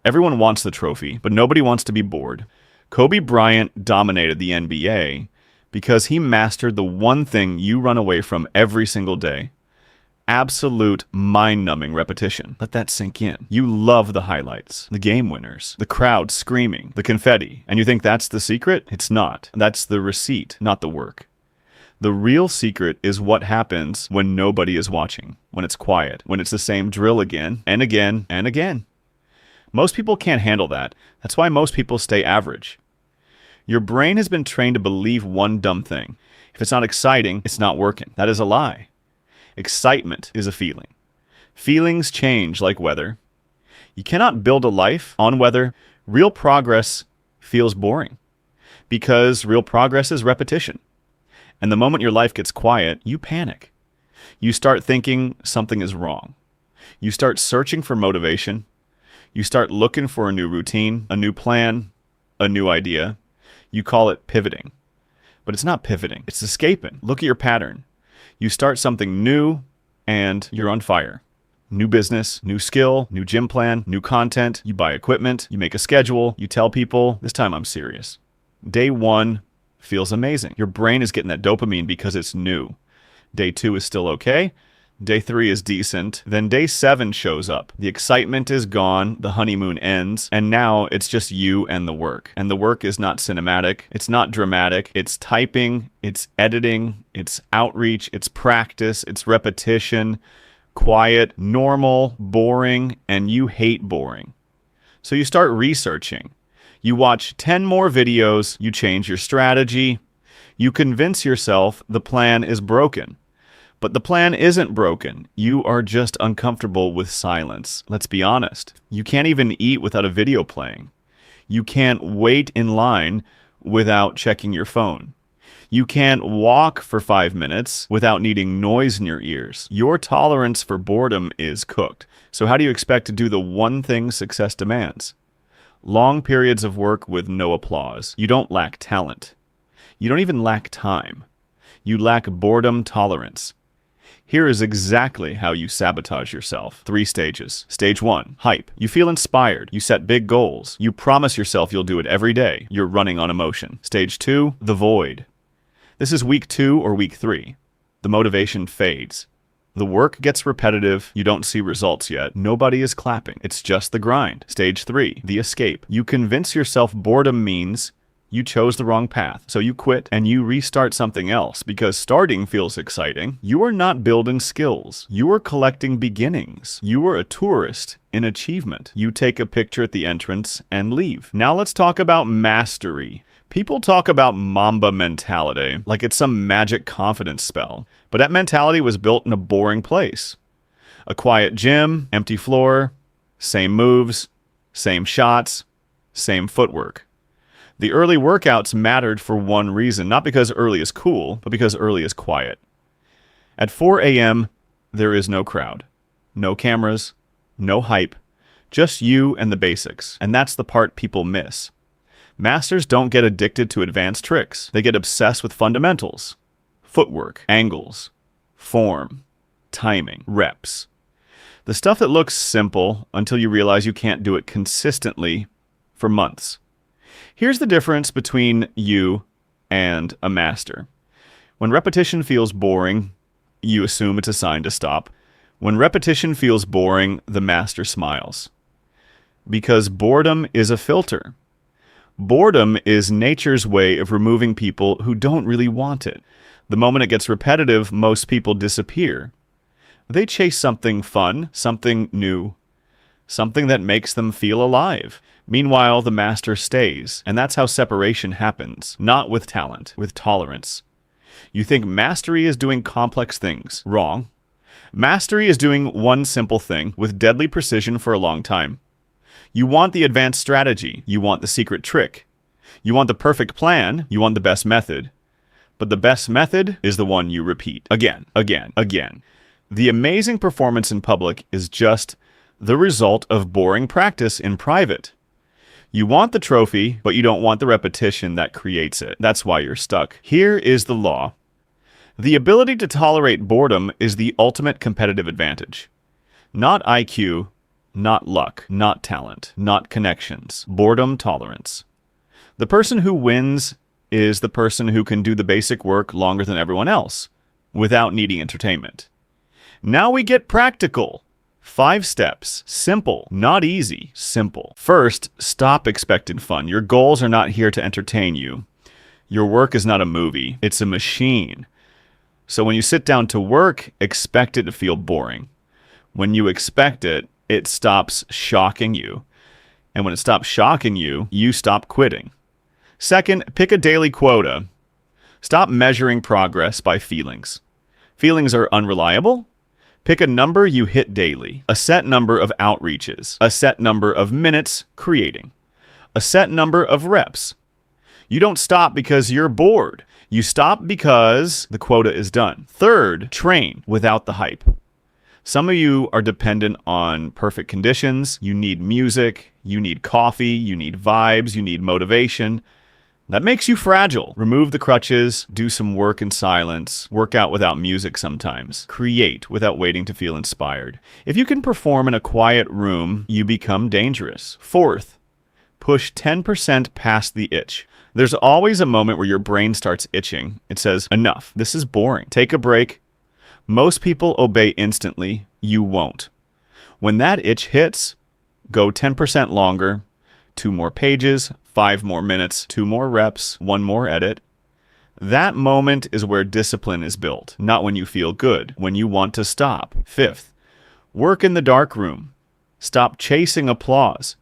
Everyone wants the trophy, but nobody wants to be bored. Kobe Bryant dominated the NBA because he mastered the one thing you run away from every single day. Absolute mind-numbing repetition. Let that sink in. You love the highlights, the game winners, the crowd screaming, the confetti, and you think that's the secret? It's not. That's the receipt, not the work. The real secret is what happens when nobody is watching, when it's quiet, when it's the same drill again and again and again. Most people can't handle that. That's why most people stay average. Your brain has been trained to believe one dumb thing. If it's not exciting, it's not working. That is a lie. Excitement is a feeling. Feelings change like weather. You cannot build a life on weather. Real progress feels boring because real progress is repetition. And the moment your life gets quiet, you panic. You start thinking something is wrong. You start searching for motivation. You start looking for a new routine, a new plan, a new idea. You call it pivoting. But it's not pivoting. It's escaping. Look at your pattern. You start something new, and you're on fire. New business, new skill, new gym plan, new content. You buy equipment, you make a schedule, you tell people, this time I'm serious. Day 1 feels amazing. Your brain is getting that dopamine because it's new. Day 2 is still okay. Day 3 is decent. Then day 7 shows up. The excitement is gone, the honeymoon ends, and now it's just you and the work. And the work is not cinematic, it's not dramatic, it's typing, it's editing, it's outreach, it's practice, it's repetition, quiet, normal, boring, and you hate boring. So you start researching. You watch 10 more videos, you change your strategy, you convince yourself the plan is broken. But the plan isn't broken. You are just uncomfortable with silence. Let's be honest. You can't even eat without a video playing. You can't wait in line without checking your phone. You can't walk for 5 minutes without needing noise in your ears. Your tolerance for boredom is cooked. So how do you expect to do the one thing success demands? Long periods of work with no applause. You don't lack talent. You don't even lack time. You lack boredom tolerance. Here is exactly how you sabotage yourself. 3 stages. Stage 1, hype. You feel inspired. You set big goals. You promise yourself you'll do it every day. You're running on emotion. Stage 2, the void. This is week 2 or week 3. The motivation fades. The work gets repetitive. You don't see results yet. Nobody is clapping. It's just the grind. Stage 3, the escape. You convince yourself boredom means you chose the wrong path, so you quit and you restart something else because starting feels exciting. You are not building skills. You are collecting beginnings. You are a tourist in achievement. You take a picture at the entrance and leave. Now let's talk about mastery. People talk about Mamba mentality like it's some magic confidence spell, but that mentality was built in a boring place. A quiet gym, empty floor, same moves, same shots, same footwork. The early workouts mattered for one reason, not because early is cool, but because early is quiet. At 4 a.m., there is no crowd, no cameras, no hype, just you and the basics, and that's the part people miss. Masters don't get addicted to advanced tricks. They get obsessed with fundamentals, footwork, angles, form, timing, reps. The stuff that looks simple until you realize you can't do it consistently for months. Here's the difference between you and a master. When repetition feels boring, you assume it's a sign to stop. When repetition feels boring, the master smiles. Because boredom is a filter. Boredom is nature's way of removing people who don't really want it. The moment it gets repetitive, most people disappear. They chase something fun, something new, something that makes them feel alive. Meanwhile, the master stays, and that's how separation happens, not with talent, with tolerance. You think mastery is doing complex things. Wrong. Mastery is doing one simple thing with deadly precision for a long time. You want the advanced strategy. You want the secret trick. You want the perfect plan. You want the best method. But the best method is the one you repeat again, again, again. The amazing performance in public is just the result of boring practice in private. You want the trophy, but you don't want the repetition that creates it. That's why you're stuck. Here is the law. The ability to tolerate boredom is the ultimate competitive advantage. Not IQ, not luck, not talent, not connections. Boredom tolerance. The person who wins is the person who can do the basic work longer than everyone else, without needing entertainment. Now we get practical. 5 steps. Simple. Not easy. Simple. First, stop expecting fun. Your goals are not here to entertain you. Your work is not a movie. It's a machine. So when you sit down to work, expect it to feel boring. When you expect it, it stops shocking you. And when it stops shocking you, you stop quitting. Second, pick a daily quota. Stop measuring progress by feelings. Feelings are unreliable. Pick a number you hit daily, a set number of outreaches, a set number of minutes creating, a set number of reps. You don't stop because you're bored. You stop because the quota is done. Third, train without the hype. Some of you are dependent on perfect conditions. You need music, you need coffee, you need vibes, you need motivation. That makes you fragile. Remove the crutches, do some work in silence, work out without music sometimes, create without waiting to feel inspired. If you can perform in a quiet room, you become dangerous. Fourth, push 10% past the itch. There's always a moment where your brain starts itching. It says, enough, this is boring. Take a break. Most people obey instantly. You won't. When that itch hits, go 10% longer, 2 more pages, 5 more minutes, 2 more reps, 1 more edit. That moment is where discipline is built, not when you feel good, when you want to stop. Fifth, work in the dark room. Stop chasing applause.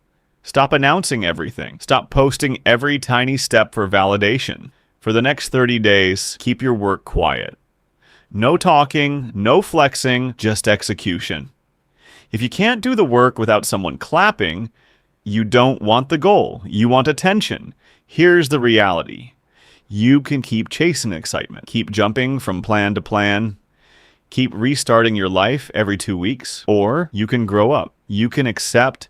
Stop announcing everything. Stop posting every tiny step for validation. For the next 30 days, keep your work quiet. No talking, no flexing, just execution. If you can't do the work without someone clapping, you don't want the goal. You want attention. Here's the reality. You can keep chasing excitement. Keep jumping from plan to plan. Keep restarting your life every 2 weeks. Or you can grow up. You can accept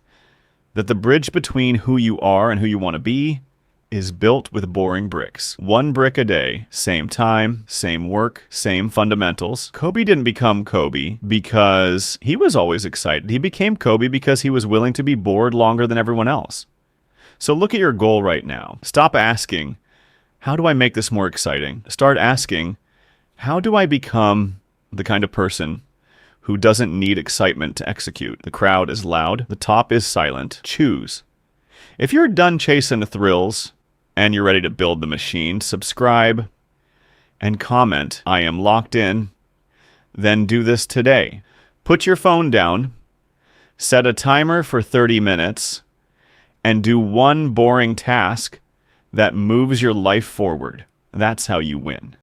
that the bridge between who you are and who you want to be is built with boring bricks. 1 brick a day, same time, same work, same fundamentals. Kobe didn't become Kobe because he was always excited. He became Kobe because he was willing to be bored longer than everyone else. So look at your goal right now. Stop asking, how do I make this more exciting? Start asking, how do I become the kind of person who doesn't need excitement to execute? The crowd is loud. The top is silent. Choose. If you're done chasing the thrills, and you're ready to build the machine, subscribe and comment, I am locked in. Then do this today. Put your phone down, set a timer for 30 minutes, and do 1 boring task that moves your life forward. That's how you win.